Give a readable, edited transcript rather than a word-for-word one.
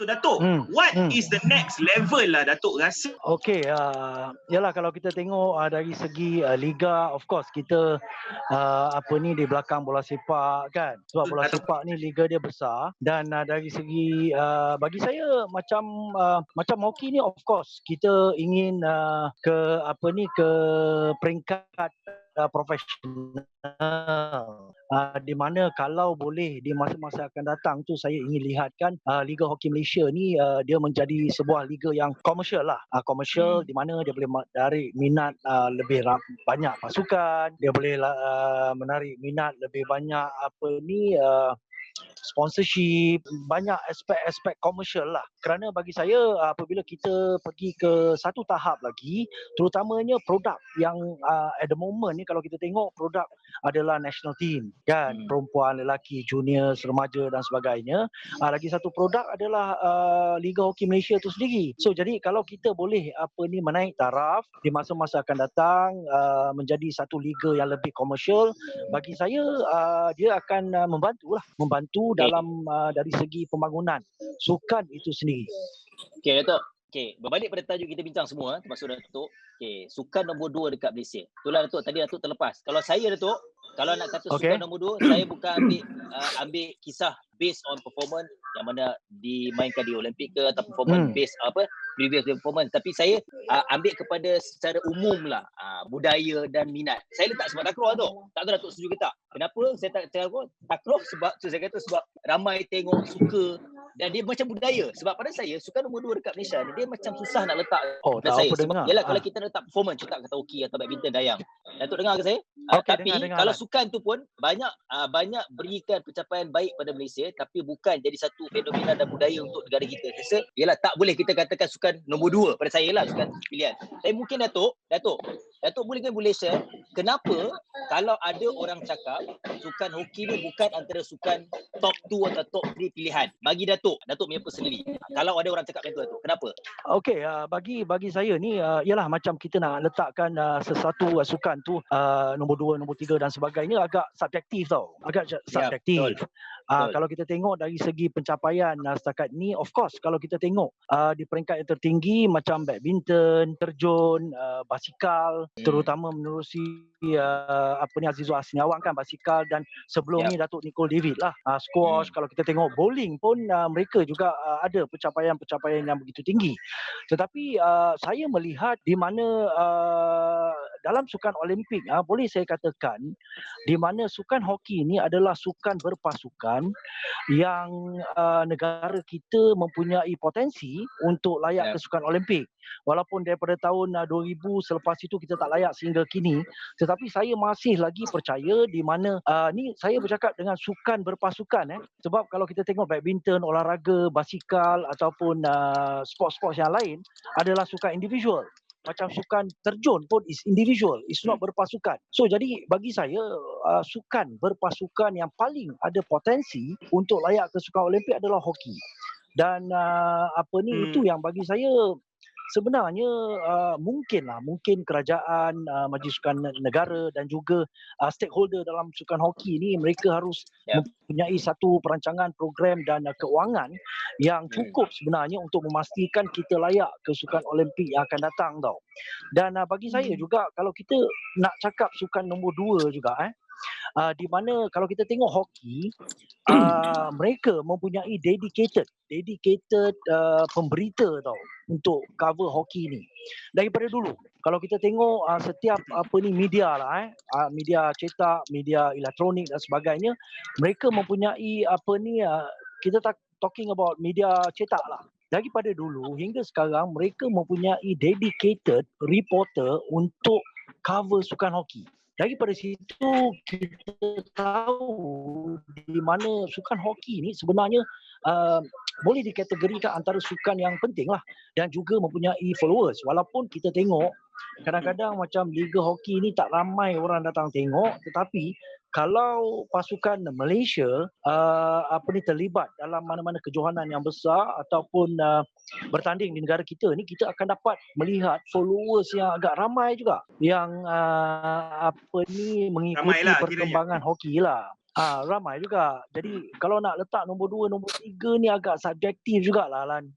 So Datuk, what is the next level lah Datuk rasa? Okey, yalah kalau kita tengok dari segi liga, of course kita di belakang bola sepak kan. Sebab bola sepak ni liga dia besar dan dari segi bagi saya macam hoki ni, of course kita ingin ke peringkat profesional, di mana kalau boleh di masa-masa akan datang tu saya ingin lihatkan Liga Hoki Malaysia ni dia menjadi sebuah liga yang komersial lah, komersial di mana dia boleh menarik minat lebih banyak pasukan, dia boleh menarik minat lebih banyak sponsorship, banyak aspek-aspek komersial lah. Kerana bagi saya apabila kita pergi ke satu tahap lagi, terutamanya produk yang at the moment ni kalau kita tengok produk adalah national team kan, perempuan, lelaki, junior, remaja dan sebagainya. Lagi satu produk adalah Liga Hoki Malaysia tu sendiri. So jadi kalau kita boleh menaik taraf di masa-masa akan datang menjadi satu liga yang lebih komersial, bagi saya dia akan membantu dalam dari segi pembangunan sukan itu sendiri. Okey Datuk. Okey, berbalik pada tajuk kita bincang semua termasuk Datuk. Okey, sukan nombor 2 dekat Malaysia. Itulah Datuk, tadi Datuk terlepas. Kalau saya Datuk, kalau nak kata sukan nombor 2, saya bukan ambil kisah based on performance yang mana dimainkan di Olimpik ke atau performance based previous performance, tapi saya ambil kepada secara umum lah budaya dan minat. Saya letak sebab takraw tu. Tak tahu Datuk setuju ke tak? Kenapa saya tak takraw? Sebab saya kata sebab ramai tengok, suka dan dia macam budaya. Sebab pada saya sukan nombor 2 dekat Malaysia ni dia macam susah nak letak pada saya. Sebab yalah kalau kita letak performance, contoh kata hoki atau badminton, dayang. Datuk dengar ke saya? Tapi dengar kalau sukan tu pun banyak berikan pencapaian baik pada Malaysia, tapi bukan jadi satu fenomena dan budaya untuk negara kita. Saya rasa yalah tak boleh kita katakan sukan nombor 2 pada saya lah sukan pilihan. Tapi mungkin Datuk boleh share kenapa kalau ada orang cakap sukan hoki ni bukan antara sukan top 2 atau top 3 pilihan. Bagi Datuk punya personally. Kalau ada orang cakap macam tu Datuk, kenapa? Okey, bagi saya ni ialah macam kita nak letakkan sesuatu sukan tu nombor 2, nombor 3 dan sebagainya agak subjektif tau. Subjektif. Kalau kita tengok dari segi pencapaian setakat ni, of course kalau kita tengok di peringkat yang tertinggi macam badminton, terjun, basikal, terutama menerusi Azizul Hasni Awang kan basikal, dan sebelum ni Datuk Nicole David lah squash. Kalau kita tengok bowling pun mereka juga ada pencapaian yang begitu tinggi. Tetapi saya melihat di mana dalam sukan Olimpik boleh saya katakan di mana sukan hoki ini adalah sukan berpasukan yang negara kita mempunyai potensi untuk layak ke sukan Olimpik. Walaupun daripada tahun 2000 selepas itu kita tak layak sehingga kini, tetapi saya masih lagi percaya di mana ni saya bercakap dengan sukan berpasukan sebab kalau kita tengok badminton, olahraga, basikal ataupun sport-sport yang lain adalah sukan individual. Macam sukan terjun pun is individual, is not berpasukan. So jadi bagi saya sukan berpasukan yang paling ada potensi untuk layak ke sukan Olimpik adalah hoki. Dan itu yang bagi saya sebenarnya mungkin kerajaan, Majlis Sukan Negara dan juga stakeholder dalam sukan hoki ni mereka harus mempunyai satu perancangan program dan keuangan yang cukup sebenarnya untuk memastikan kita layak ke sukan Olimpik yang akan datang tau. Dan bagi saya juga kalau kita nak cakap sukan nombor 2 juga di mana kalau kita tengok hoki mereka mempunyai dedicated pemberita tau untuk cover hoki ni daripada dulu. Kalau kita tengok setiap media lah media cetak, media elektronik dan sebagainya, mereka mempunyai kita talking about media cetak lah. Daripada dulu hingga sekarang mereka mempunyai dedicated reporter untuk cover sukan hoki. Daripada situ kita tahu di mana sukan hoki ni sebenarnya boleh dikategorikan antara sukan yang penting lah dan juga mempunyai followers. Walaupun kita tengok kadang-kadang macam Liga Hoki ni tak ramai orang datang tengok, tetapi kalau pasukan Malaysia terlibat dalam mana-mana kejohanan yang besar ataupun bertanding di negara kita ni, kita akan dapat melihat followers yang agak ramai juga yang mengikuti perkembangan hoki lah. Ramai juga. Jadi kalau nak letak nombor 2, nombor 3 ni agak subjektif jugalah Lan.